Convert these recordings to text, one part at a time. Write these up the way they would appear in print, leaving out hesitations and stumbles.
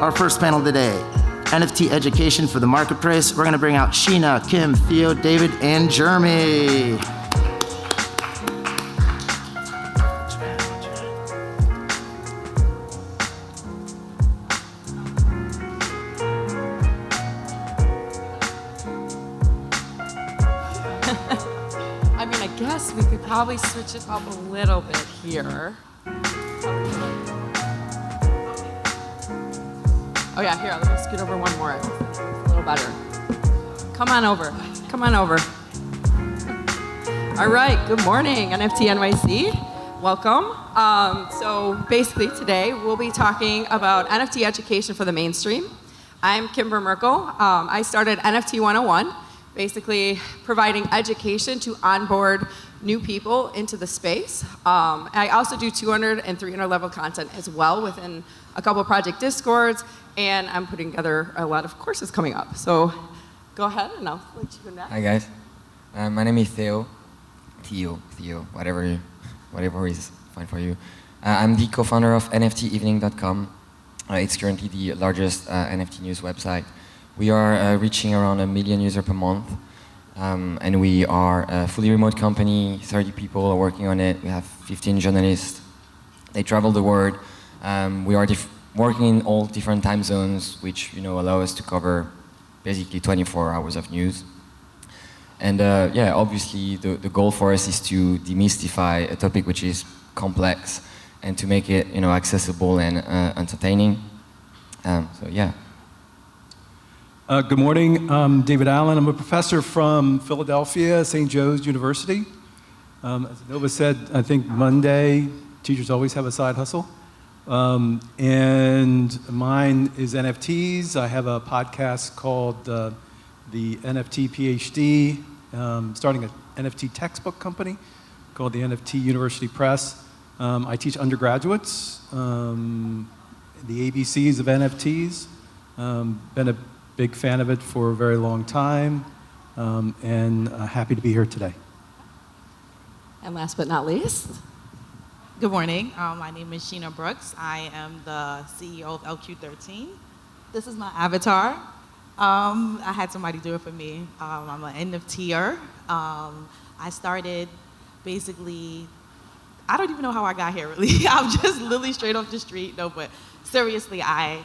our first panel today, NFT Education for the Marketplace. We're going to bring out Sheena, Kim, Theo, David, and Jeremy. I mean, I guess we could probably switch it up a little bit here. Oh yeah, here, let me scoot over one more. A little better. Come on over. Come on over. All right, good morning, NFT.NYC. Welcome. So basically today we'll be talking about NFT education for the mainstream. I'm Kimber Merkel. I started NFT 101, basically providing education to onboard new people into the space. I also do 200 and 300 level content as well within a couple of project discords, and I'm putting together a lot of courses coming up. So go ahead and I'll let you go next. Hi guys, my name is Theo, whatever is fine for you. I'm the co-founder of NFTevening.com. It's currently the largest NFT news website. We are reaching around 1 million users per month. And we are a fully remote company, 30 people are working on it. We have 15 journalists. They travel the world. We are working in all different time zones, which allow us to cover basically 24 hours of news. And yeah, obviously the goal for us is to demystify a topic which is complex and to make it accessible and entertaining. So yeah. Good morning, I'm David Allan. I'm a professor from Philadelphia, St. Joe's University. As Nova said, I think Monday, teachers always have a side hustle. And mine is NFTs. I have a podcast called the NFT PhD, starting an NFT textbook company called the NFT University Press. I teach undergraduates the ABCs of NFTs. Been a big fan of it for a very long time, and happy to be here today. And last but not least. Good morning. My name is Sheena Brooks. I am the CEO of LQ13. This is my avatar. I had somebody do it for me. I'm an NFTer. I started basically, I don't even know how I got here really. I'm just literally straight off the street. No, but seriously, I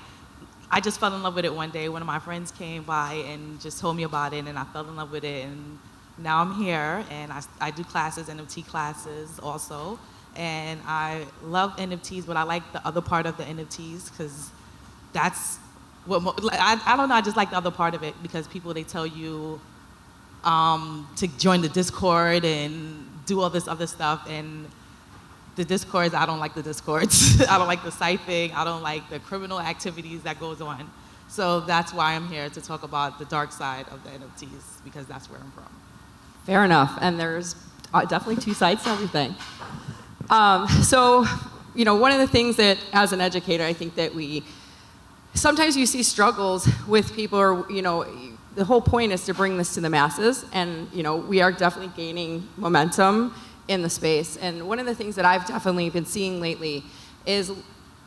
just fell in love with it one day. One of my friends came by and just told me about it, and I fell in love with it. And now I'm here, and I do classes, NFT classes also. And I love NFTs, but I like the other part of the NFTs because that's what, I don't know, I just like the other part of it because people, they tell you to join the Discord and do all this other stuff. And the Discords, I don't like the Discords. I don't like the siphoning. I don't like the criminal activities that goes on. So that's why I'm here to talk about the dark side of the NFTs because that's where I'm from. Fair enough, and there's definitely two sides to everything. So, one of the things that, as an educator, I think that sometimes you see struggles with people, or, the whole point is to bring this to the masses, and, we are definitely gaining momentum in the space. And one of the things that I've definitely been seeing lately is, and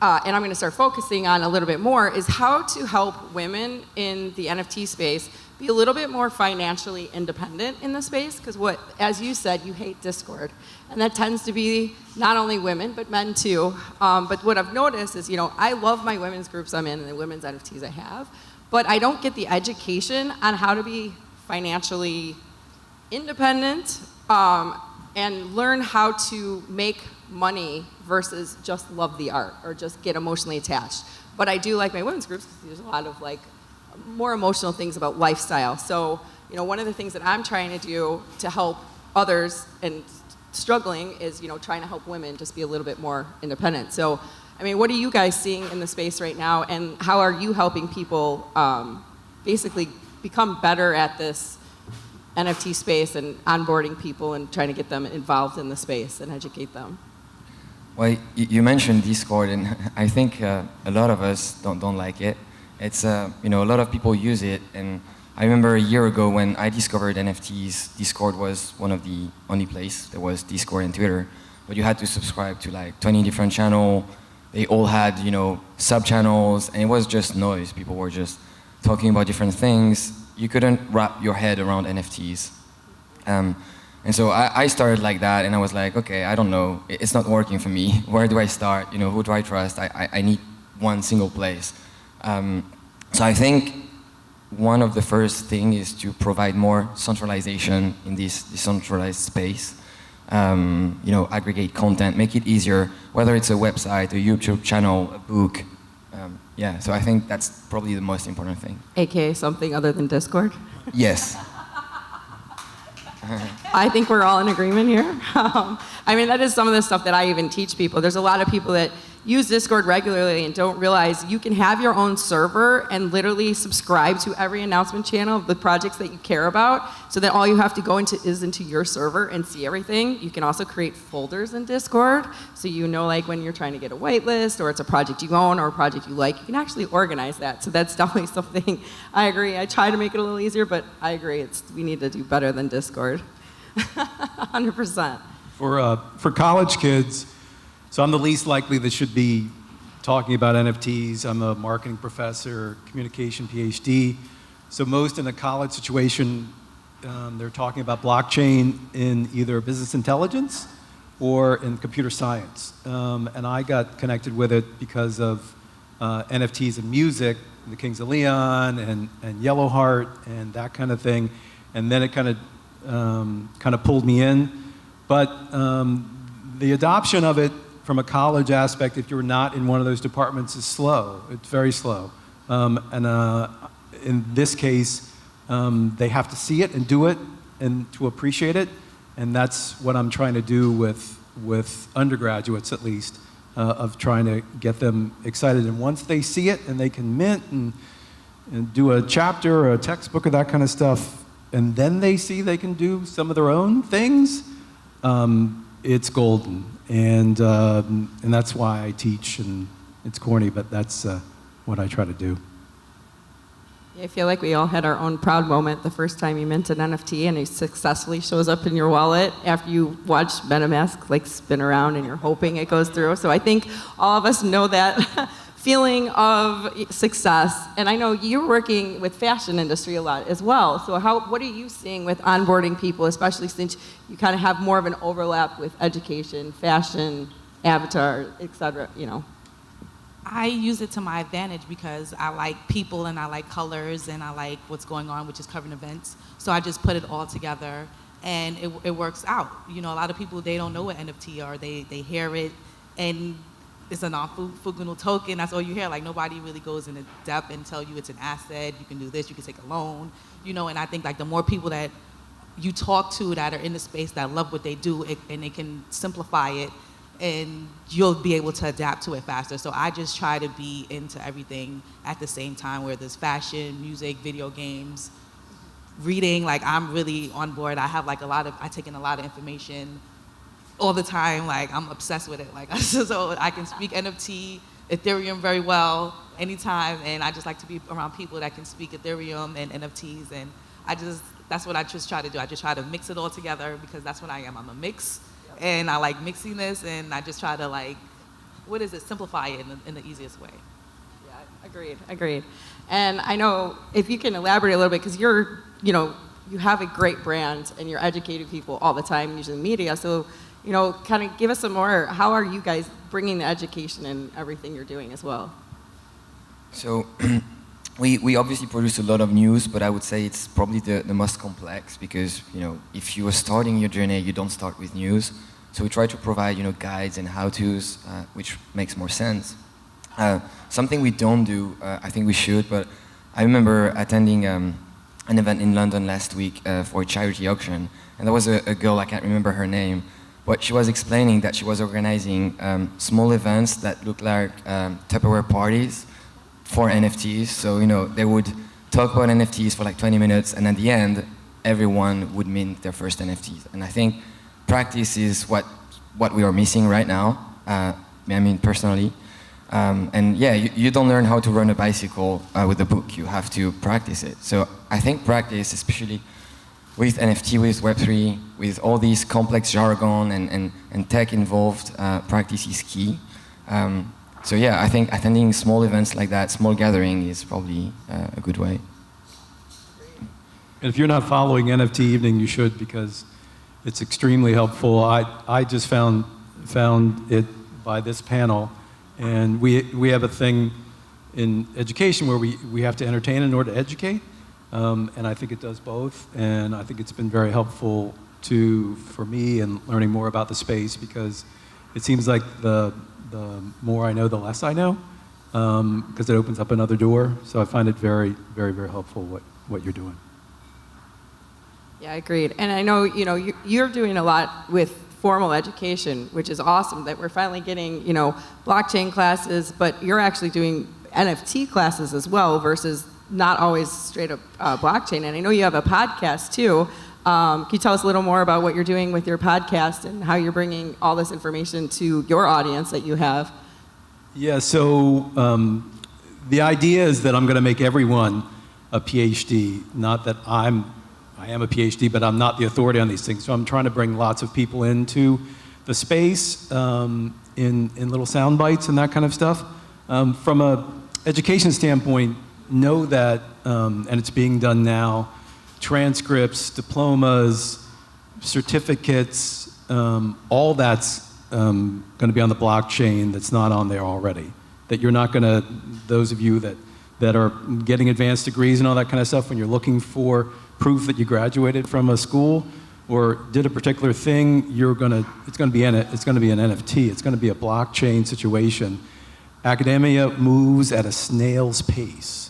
I'm going to start focusing on a little bit more, is how to help women in the NFT space be a little bit more financially independent in the space, because as you said, you hate Discord. And that tends to be not only women, but men too. But what I've noticed is, I love my women's groups I'm in and the women's NFTs I have, but I don't get the education on how to be financially independent and learn how to make money versus just love the art or just get emotionally attached. But I do like my women's groups because there's a lot of more emotional things about lifestyle. So, one of the things that I'm trying to do to help others and struggling is, trying to help women just be a little bit more independent. So, I mean, what are you guys seeing in the space right now, and how are you helping people basically become better at this NFT space and onboarding people and trying to get them involved in the space and educate them? Well, you mentioned Discord, and I think a lot of us don't like it. It's, a lot of people use it, and I remember a year ago when I discovered NFTs, Discord was one of the only place. There was Discord and Twitter, but you had to subscribe to 20 different channels. they all had, sub-channels, and it was just noise. People were just talking about different things. You couldn't wrap your head around NFTs. And so I started like that, and I was like, okay, I don't know, it's not working for me. Where do I start? Who do I trust? I need one single place. So I think one of the first thing is to provide more centralization in this decentralized space. Aggregate content, make it easier, whether it's a website, a YouTube channel, a book. So I think that's probably the most important thing. AKA something other than Discord? Yes. I think we're all in agreement here. That is some of the stuff that I even teach people. There's a lot of people that use Discord regularly and don't realize you can have your own server and literally subscribe to every announcement channel of the projects that you care about, so that all you have to go into is into your server and see everything. You can also create folders in Discord, so like when you're trying to get a whitelist, or it's a project you own or a project you like, you can actually organize that. So that's definitely something I agree. I try to make it a little easier, but I agree, we need to do better than Discord. 100%. For college kids, so I'm the least likely that should be talking about NFTs. I'm a marketing professor, communication PhD. So most in a college situation, they're talking about blockchain in either business intelligence or in computer science. And I got connected with it because of NFTs in music, the Kings of Leon and Yellowheart and that kind of thing. And then it kind of pulled me in. But the adoption of it from a college aspect, if you're not in one of those departments, is slow. It's very slow. In this case, they have to see it and do it and to appreciate it. And that's what I'm trying to do with undergraduates, at least, of trying to get them excited. And once they see it and they can mint and do a chapter or a textbook or that kind of stuff, and then they see they can do some of their own things, it's golden. And that's why I teach, and it's corny, but that's what I try to do. I feel like we all had our own proud moment the first time you mint an NFT and it successfully shows up in your wallet after you watch MetaMask spin around and you're hoping it goes through. So I think all of us know that feeling of success. And I know you're working with fashion industry a lot as well. So what are you seeing with onboarding people, especially since you kind of have more of an overlap with education, fashion, avatar, et cetera, I use it to my advantage because I like people and I like colors and I like what's going on, which is current events. So I just put it all together and it works out. A lot of people, they don't know what NFT are. They hear it and it's a non-fungible token. That's all you hear. Nobody really goes into depth and tell you it's an asset. You can do this. You can take a loan. And I think the more people that you talk to that are in the space that love what they do, and they can simplify it, and you'll be able to adapt to it faster. So I just try to be into everything at the same time, where there's fashion, music, video games, reading. I'm really on board. I have I take in a lot of information all the time. I'm obsessed with it. So I can speak NFT, Ethereum very well anytime, and I just like to be around people that can speak Ethereum and NFTs, and that's what I just try to do. I just try to mix it all together because that's what I am. I'm a mix, and I like mixing this, and I just try to simplify it in the easiest way. Yeah, agreed. And I know if you can elaborate a little bit, because you have a great brand and you're educating people all the time using media, so kind of give us some more, how are you guys bringing the education and everything you're doing as well? So we obviously produce a lot of news, but I would say it's probably the most complex because, if you are starting your journey, you don't start with news. So we try to provide, guides and how-tos, which makes more sense. Something we don't do, I think we should, but I remember attending an event in London last week for a charity auction, and there was a girl, I can't remember her name, but she was explaining that she was organizing small events that looked like Tupperware parties for NFTs. So, they would talk about NFTs for 20 minutes, and at the end, everyone would mint their first NFTs. And I think practice is what we are missing right now, personally. And yeah, you don't learn how to run a bicycle with a book. You have to practice it. So I think practice, especially with NFT, with Web3, with all these complex jargon and tech involved, practice is key. So yeah, I think attending small events like that, small gathering, is probably a good way. And if you're not following NFT Evening, you should, because it's extremely helpful. I just found it by this panel, and we have a thing in education where we have to entertain in order to educate, and I think it does both, and I think it's been very helpful for me in learning more about the space, because it seems like the more I know, the less I know, because it opens up another door. So I find it very, very, very helpful what you're doing. Yeah, agreed. And I know, you're doing a lot with formal education, which is awesome that we're finally getting, blockchain classes, but you're actually doing NFT classes as well versus not always straight up blockchain. And I know you have a podcast too. Can you tell us a little more about what you're doing with your podcast and how you're bringing all this information to your audience that you have? Yeah, so the idea is that I'm going to make everyone a PhD. Not that I am a PhD, but I'm not the authority on these things. So I'm trying to bring lots of people into the space in little sound bites and that kind of stuff. From a education standpoint, know that, and it's being done now, transcripts, diplomas, certificates, all that's going to be on the blockchain that's not on there already. That you're not going to, those of you that are getting advanced degrees and all that kind of stuff, when you're looking for proof that you graduated from a school or did a particular thing, it's going to be an NFT. It's going to be a blockchain situation. Academia moves at a snail's pace.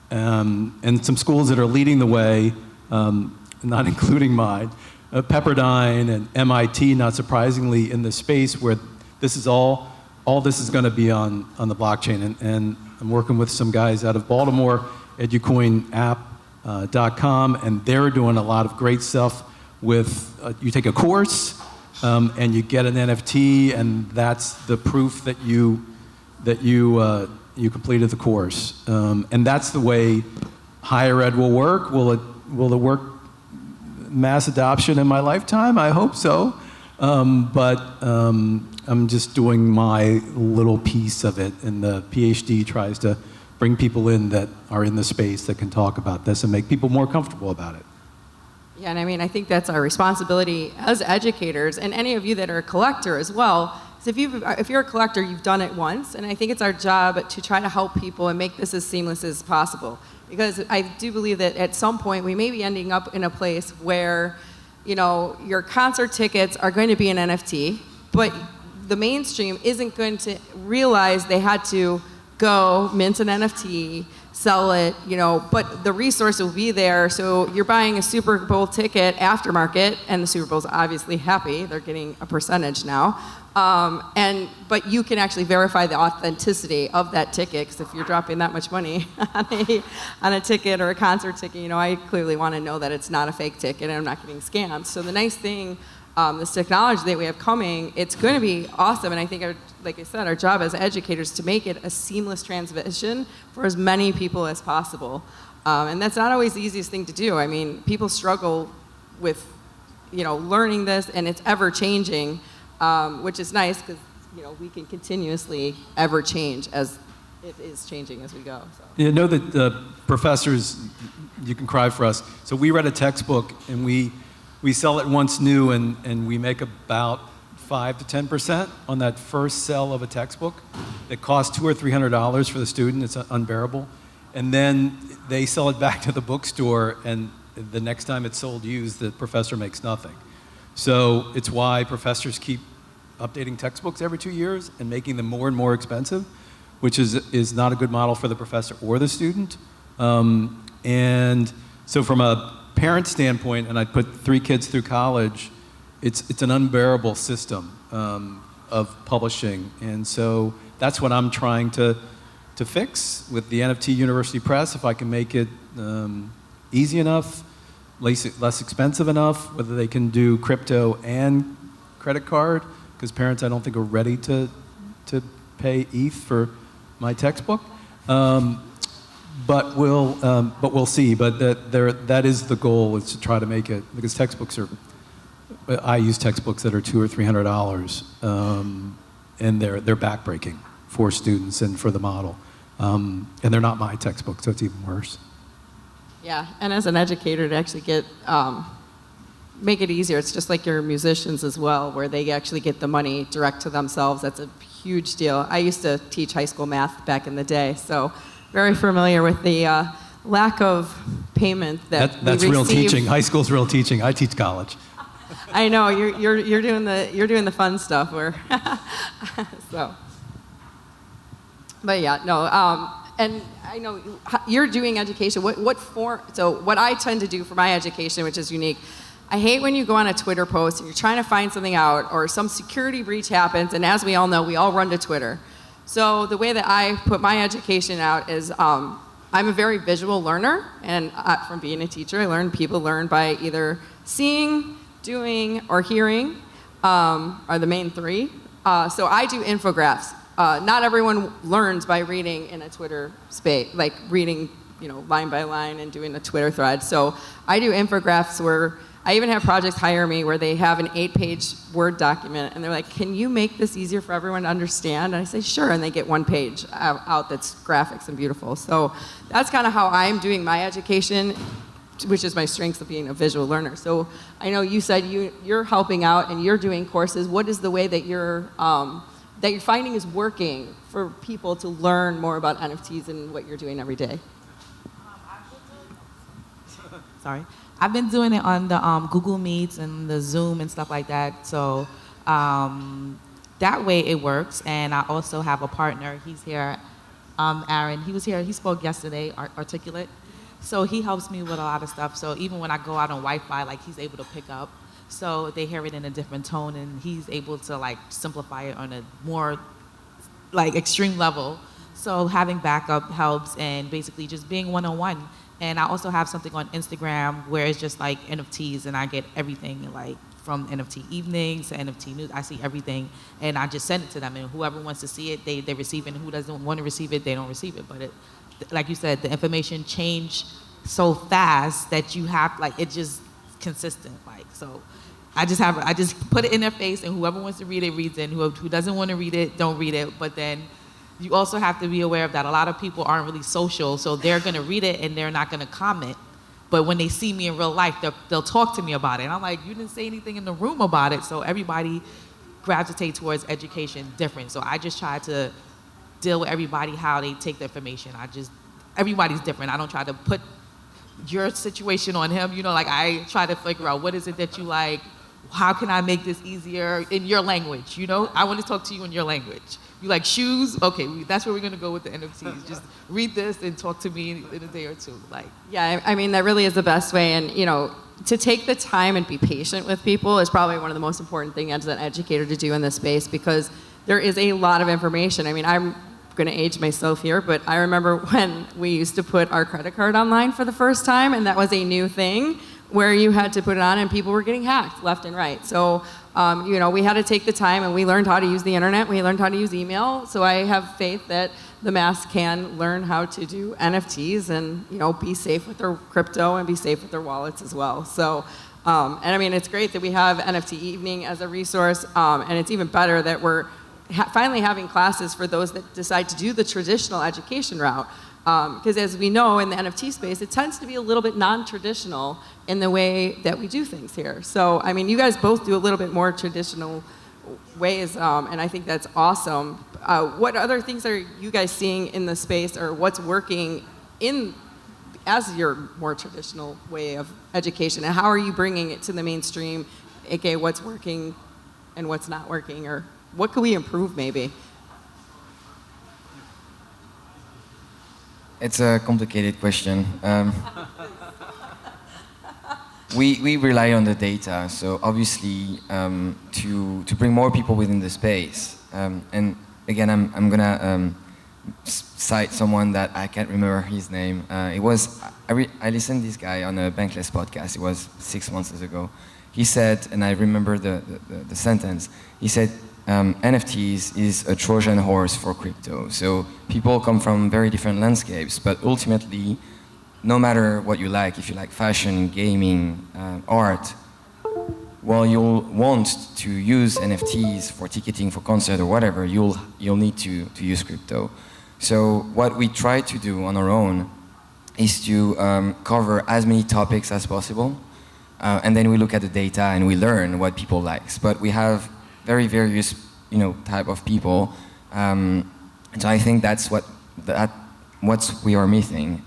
And some schools that are leading the way, not including mine, Pepperdine and MIT, not surprisingly, in the space where this is all this is going to be on the blockchain. And I'm working with some guys out of Baltimore, educoinapp.com, and they're doing a lot of great stuff with, you take a course, and you get an NFT, and that's the proof that you completed the course. And that's the way higher ed will work. Will it work mass adoption in my lifetime? I hope so. But I'm just doing my little piece of it, and the PhD tries to bring people in that are in the space that can talk about this and make people more comfortable about it. Yeah, and I mean, I think that's our responsibility as educators, and any of you that are a collector as well. So if you're a collector, you've done it once, and I think it's our job to try to help people and make this as seamless as possible. Because I do believe that at some point we may be ending up in a place where, your concert tickets are going to be an NFT, but the mainstream isn't going to realize they had to go mint an NFT, sell it, but the resource will be there. So you're buying a Super Bowl ticket aftermarket, and the Super Bowl's obviously happy. They're getting a percentage now. But you can actually verify the authenticity of that ticket, because if you're dropping that much money on a ticket or a concert ticket, I clearly want to know that it's not a fake ticket and I'm not getting scammed. So the nice thing, this technology that we have coming, it's going to be awesome. And I think, like I said, our job as educators is to make it a seamless transition for as many people as possible. And that's not always the easiest thing to do. I mean, people struggle with, learning this, and it's ever changing. Which is nice because we can continuously ever change as it is changing as we go. So. You know that professors, you can cry for us. So we read a textbook, and we sell it once new, and we make about 5 to 10% on that first sell of a textbook. It costs $200 or $300 for the student. It's unbearable. And then they sell it back to the bookstore, and the next time it's sold used, the professor makes nothing. So it's why professors keep updating textbooks every 2 years and making them more and more expensive, which is not a good model for the professor or the student. And so from a parent standpoint, and I put 3 kids through college, it's an unbearable system of publishing. And so that's what I'm trying to fix with the NFT University Press, if I can make it easy enough, less expensive enough, whether they can do crypto and credit card, because parents I don't think are ready to pay ETH for my textbook. But we'll see. But that is the goal, is to try to make it, because textbooks I use textbooks that are $200 or $300, and they're backbreaking for students and for the model. And they're not my textbook, so it's even worse. Yeah, and as an educator, to actually get make it easier. It's just like your musicians as well, where they actually get the money direct to themselves. That's a huge deal. I used to teach high school math back in the day, so very familiar with the lack of payment that That's we real receive. teaching. High school's real teaching. I teach college. I know you're doing the fun stuff. Where so, but yeah, no. And I know you're doing education. What form? So what I tend to do for my education, which is unique, I hate when you go on a Twitter post and you're trying to find something out, or some security breach happens, and as we all know, we all run to Twitter. So the way that I put my education out is I'm a very visual learner, and from being a teacher, people learn by either seeing, doing, or hearing are the main three. So I do infographics. Not everyone learns by reading in a Twitter space, like reading, line by line and doing a Twitter thread. So I do infographics where I even have projects hire me where they have an 8-page Word document, and they're like, "Can you make this easier for everyone to understand?" And I say, "Sure," and they get one page out that's graphics and beautiful. So that's kind of how I'm doing my education, which is my strength of being a visual learner. So I know you said you're helping out and you're doing courses. What is the way that you're finding is working for people to learn more about NFTs and what you're doing every day? Sorry. I've been doing it on the Google Meets and the Zoom and stuff like that. So that way it works. And I also have a partner. He's here, Aaron. He was here. He spoke yesterday, Articulate. So he helps me with a lot of stuff. So even when I go out on Wi-Fi, like he's able to pick up. So they hear it in a different tone, and he's able to like simplify it on a more like extreme level. So having backup helps, and basically just being one-on-one. And I also have something on Instagram where it's just like NFTs, and I get everything like from NFT evenings to NFT news. I see everything, and I just send it to them, and whoever wants to see it, they receive it, and who doesn't want to receive it, they don't receive it. But like you said, the information change so fast that you have like it just consistent. Like so, I just put it in their face, and whoever wants to read it reads it, and who doesn't want to read it don't read it. But then you also have to be aware of that a lot of people aren't really social, so they're going to read it and they're not going to comment. But when they see me in real life, they'll talk to me about it. And I'm like, you didn't say anything in the room about it. So everybody gravitates towards education different. So I just try to deal with everybody how they take the information. Everybody's different. I don't try to put your situation on him. Like I try to figure out what is it that you like. How can I make this easier in your language? I want to talk to you in your language. You like shoes? Okay, that's where we're going to go with the NFTs. Just read this and talk to me in a day or two. Yeah, I mean, that really is the best way. And, to take the time and be patient with people is probably one of the most important things as an educator to do in this space, because there is a lot of information. I mean, I'm going to age myself here, but I remember when we used to put our credit card online for the first time, and that was a new thing where you had to put it on and people were getting hacked left and right. So, we had to take the time, and we learned how to use the internet. We learned how to use email. So I have faith that the mass can learn how to do NFTs and, be safe with their crypto and be safe with their wallets as well. So, and I mean, it's great that we have NFT Evening as a resource, and it's even better that we're finally having classes for those that decide to do the traditional education route. Because as we know in the NFT space, it tends to be a little bit non-traditional in the way that we do things here. So, I mean, you guys both do a little bit more traditional ways, and I think that's awesome. What other things are you guys seeing in the space, or what's working as your more traditional way of education, and how are you bringing it to the mainstream, aka what's working and what's not working, or what could we improve maybe? It's a complicated question. We rely on the data, so obviously to bring more people within the space. And again, I'm gonna cite someone that I can't remember his name. I listened to this guy on a Bankless podcast. It was 6 months ago. He said, and I remember the sentence. He said, NFTs is a Trojan horse for crypto. So people come from very different landscapes, but ultimately, no matter what you like, if you like fashion, gaming, art, well, you'll want to use NFTs for ticketing for concert or whatever, you'll need to use crypto. So what we try to do on our own is to cover as many topics as possible, and then we look at the data and we learn what people like. But we have very various, type of people, and so I think that's what we are missing.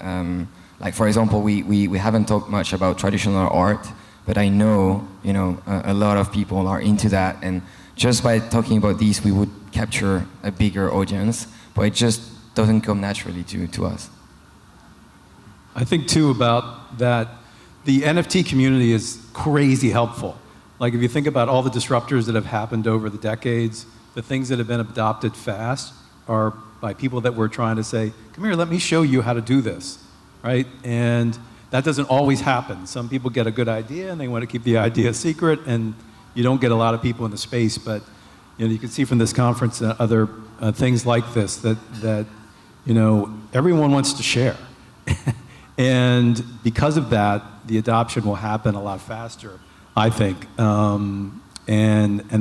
Like for example, we haven't talked much about traditional art, but I know, a lot of people are into that, and just by talking about these, we would capture a bigger audience, but it just doesn't come naturally to us. I think too about that, the NFT community is crazy helpful. Like if you think about all the disruptors that have happened over the decades, the things that have been adopted fast are by people that were trying to say, come here, let me show you how to do this, right? And that doesn't always happen. Some people get a good idea and they want to keep the idea secret, and you don't get a lot of people in the space, but you can see from this conference and other things like this that everyone wants to share. And because of that, the adoption will happen a lot faster, I think. And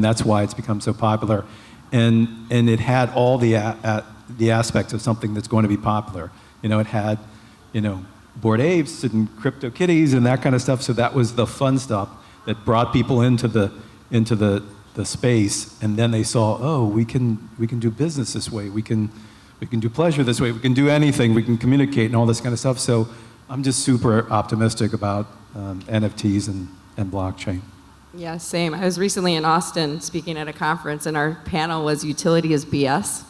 that's why it's become so popular. And it had all the aspects of something that's going to be popular. It had, Bored Apes and Crypto Kitties and that kind of stuff. So that was the fun stuff that brought people into the space. And then they saw, oh, we can do business this way. We can do pleasure this way. We can do anything. We can communicate and all this kind of stuff. So I'm just super optimistic about NFTs and blockchain. Yeah, same. I was recently in Austin speaking at a conference, and our panel was "Utility is BS,"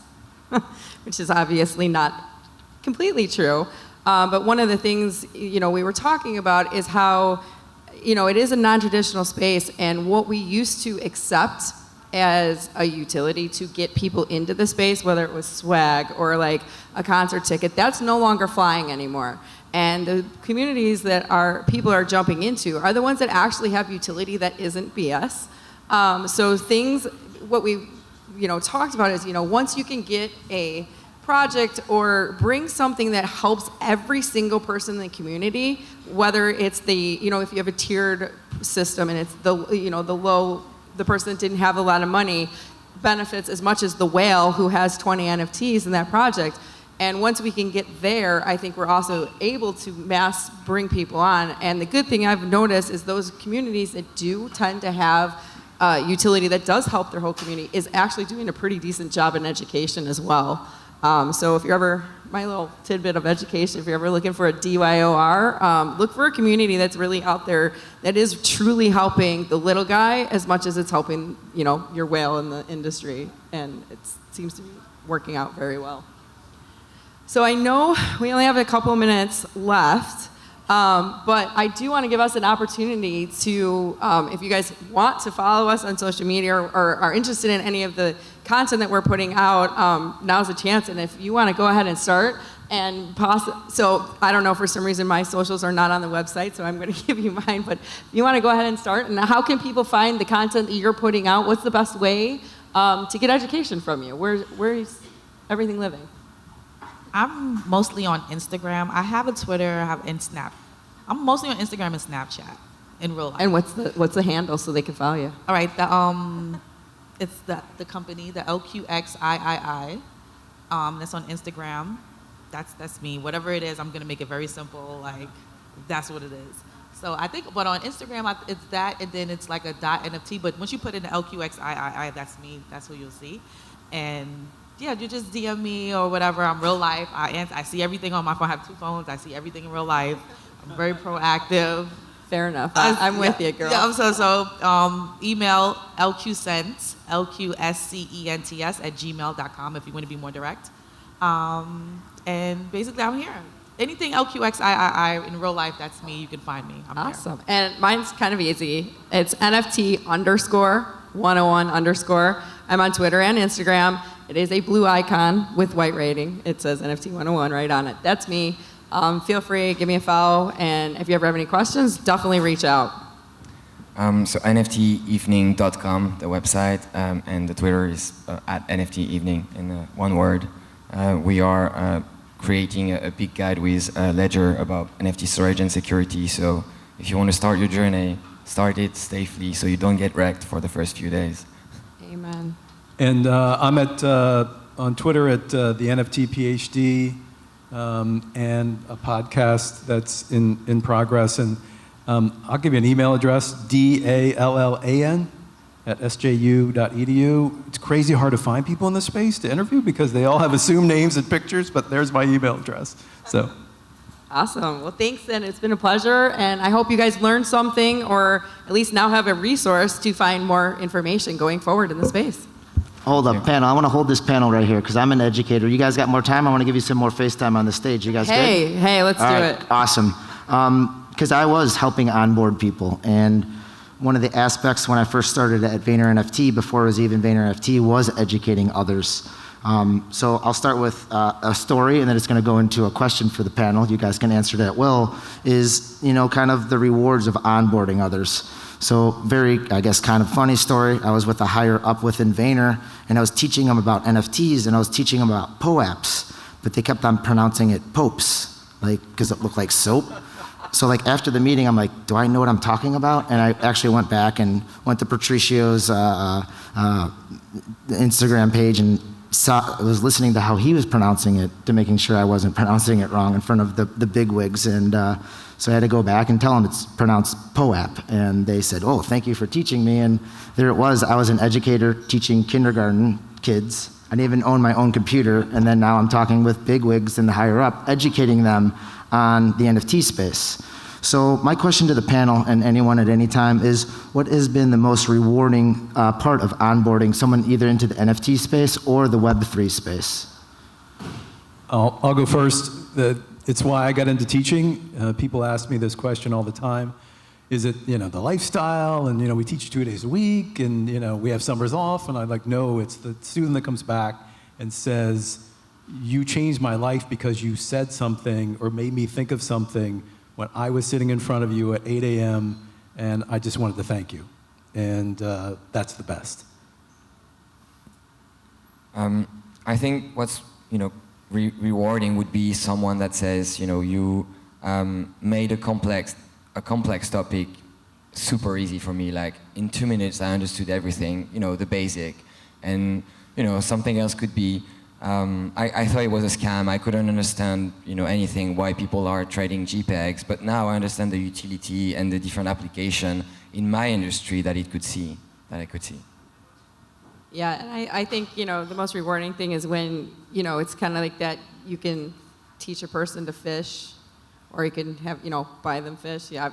which is obviously not completely true. But one of the things we were talking about is how it is a non-traditional space, and what we used to accept as a utility to get people into the space, whether it was swag or like a concert ticket, that's no longer flying anymore. And the communities that people are jumping into are the ones that actually have utility that isn't BS. So what we talked about is once you can get a project or bring something that helps every single person in the community, whether it's if you have a tiered system and it's the person that didn't have a lot of money benefits as much as the whale who has 20 NFTs in that project. And once we can get there, I think we're also able to mass bring people on. And the good thing I've noticed is those communities that do tend to have utility that does help their whole community is actually doing a pretty decent job in education as well. So if you're ever, my little tidbit of education, if you're ever looking for a DYOR, look for a community that's really out there that is truly helping the little guy as much as it's helping, your whale in the industry. And it seems to be working out very well. So I know we only have a couple minutes left, but I do want to give us an opportunity to, if you guys want to follow us on social media or are interested in any of the content that we're putting out, now's a chance. And if you want to go ahead and start, so I don't know, for some reason my socials are not on the website, so I'm going to give you mine, but if you want to go ahead and start, and how can people find the content that you're putting out? What's the best way to get education from you? Where is everything living? I'm mostly on Instagram. I have a Twitter, and Snap. I'm mostly on Instagram and Snapchat in real life. And what's the handle so they can follow you? All right, it's the company, the LQXIII. That's on Instagram. That's me. Whatever it is, I'm gonna make it very simple. Like that's what it is. So I think, but on Instagram, it's that, and then it's like a .NFT. But once you put in the LQXIII, that's me. That's who you'll see. And yeah, you just DM me or whatever. I'm real life. I see everything on my phone. I have 2 phones. I see everything in real life. I'm very proactive. Fair enough. I'm with you, girl. Yeah, so email LQScents, LQSCENTS @gmail.com if you want to be more direct. And basically, I'm here. Anything LQXIII in real life, that's me. You can find me. I'm awesome. There. And mine's kind of easy. It's NFT_101_. I'm on Twitter and Instagram. It is a blue icon with white rating. It says NFT 101 right on it. That's me. Feel free, give me a follow. And if you ever have any questions, definitely reach out. So NFTevening.com, the website, and the Twitter is at NFTevening in one word. We are creating a big guide with a ledger about NFT storage and security. So if you want to start your journey, start it safely so you don't get wrecked for the first few days. Amen. And I'm on Twitter at the NFT PhD, and a podcast that's in progress. And I'll give you an email address, dallan@sju.edu. It's crazy hard to find people in this space to interview because they all have assumed names and pictures, but there's my email address. So. Awesome. Well, thanks, and it's been a pleasure. And I hope you guys learned something, or at least now have a resource to find more information going forward in the space. Hold up, panel. I want to hold this panel right here because I'm an educator. You guys got more time? I want to give you some more face time on the stage. You guys good? Hey, let's do it. Awesome. Because I was helping onboard people, and one of the aspects when I first started at Vayner NFT, before it was even Vayner NFT, was educating others. So I'll start with a story, and then it's going to go into a question for the panel. You guys can answer that well. Is, kind of the rewards of onboarding others. So very, I guess, kind of funny story. I was with a higher up within Vayner, and I was teaching them about NFTs, and I was teaching them about POAPs, but they kept on pronouncing it popes, because it looked like soap. So after the meeting, I'm like, do I know what I'm talking about? And I actually went back and went to Patricio's Instagram page and was listening to how he was pronouncing it to making sure I wasn't pronouncing it wrong in front of the bigwigs. And so I had to go back and tell them it's pronounced POAP. And they said, oh, thank you for teaching me. And there it was. I was an educator teaching kindergarten kids. I didn't even own my own computer. And then now I'm talking with bigwigs and the higher up, educating them on the NFT space. So my question to the panel and anyone at any time is, what has been the most rewarding part of onboarding someone either into the NFT space or the Web3 space? I'll go first. It's why I got into teaching. People ask me this question all the time. Is it, the lifestyle, and, we teach 2 days a week, and, we have summers off, and I'm like, no, it's the student that comes back and says, you changed my life because you said something or made me think of something when I was sitting in front of you at 8 a.m., and I just wanted to thank you. And that's the best. I think what's, rewarding would be someone that says, you made a complex topic super easy for me. Like, in 2 minutes, I understood everything, the basic. And, something else could be, I thought it was a scam. I couldn't understand, anything, why people are trading JPEGs. But now I understand the utility and the different application in my industry that I could see. Yeah, and I think, the most rewarding thing is when, it's kind of like that you can teach a person to fish, or you can have, buy them fish. Yeah,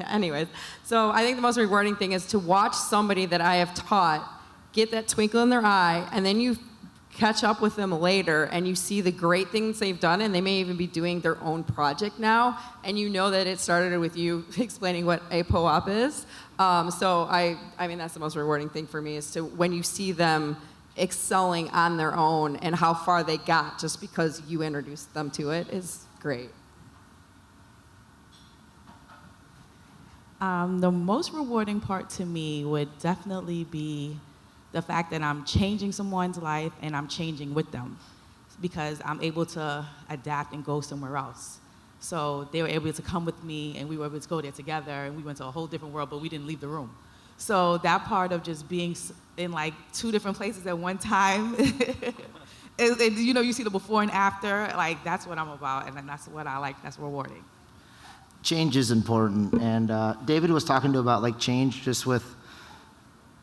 anyways. So I think the most rewarding thing is to watch somebody that I have taught get that twinkle in their eye, and then you catch up with them later and you see the great things they've done, and they may even be doing their own project now, and that it started with you explaining what a POAP is. So I mean, that's the most rewarding thing for me, is to when you see them excelling on their own and how far they got just because you introduced them to it is great. The most rewarding part to me would definitely be the fact that I'm changing someone's life and I'm changing with them, because I'm able to adapt and go somewhere else. So they were able to come with me, and we were able to go there together, and we went to a whole different world, but we didn't leave the room. So that part of just being in 2 different places at one time, and, you see the before and after, that's what I'm about, and that's what I like, that's rewarding. Change is important, and David was talking to about change just with,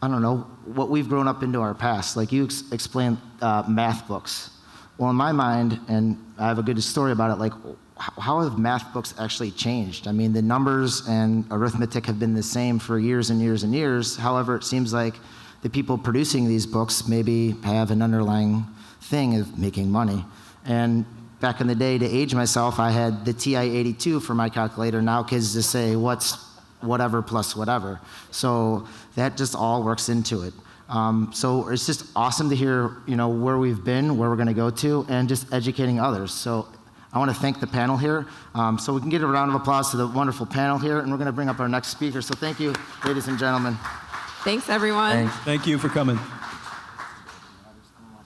I don't know, what we've grown up into our past. You explained math books. Well, in my mind, and I have a good story about it, how have math books actually changed? I mean, the numbers and arithmetic have been the same for years and years and years. However, it seems like the people producing these books maybe have an underlying thing of making money. And back in the day, to age myself, I had the TI-82 for my calculator. Now kids just say, what's whatever plus whatever. So that just all works into it. So it's just awesome to hear, where we've been, where we're going to go to, and just educating others. So I want to thank the panel here. So we can give a round of applause to the wonderful panel here, and we're going to bring up our next speaker. So thank you, ladies and gentlemen. Thanks, everyone. Thanks. Thank you for coming.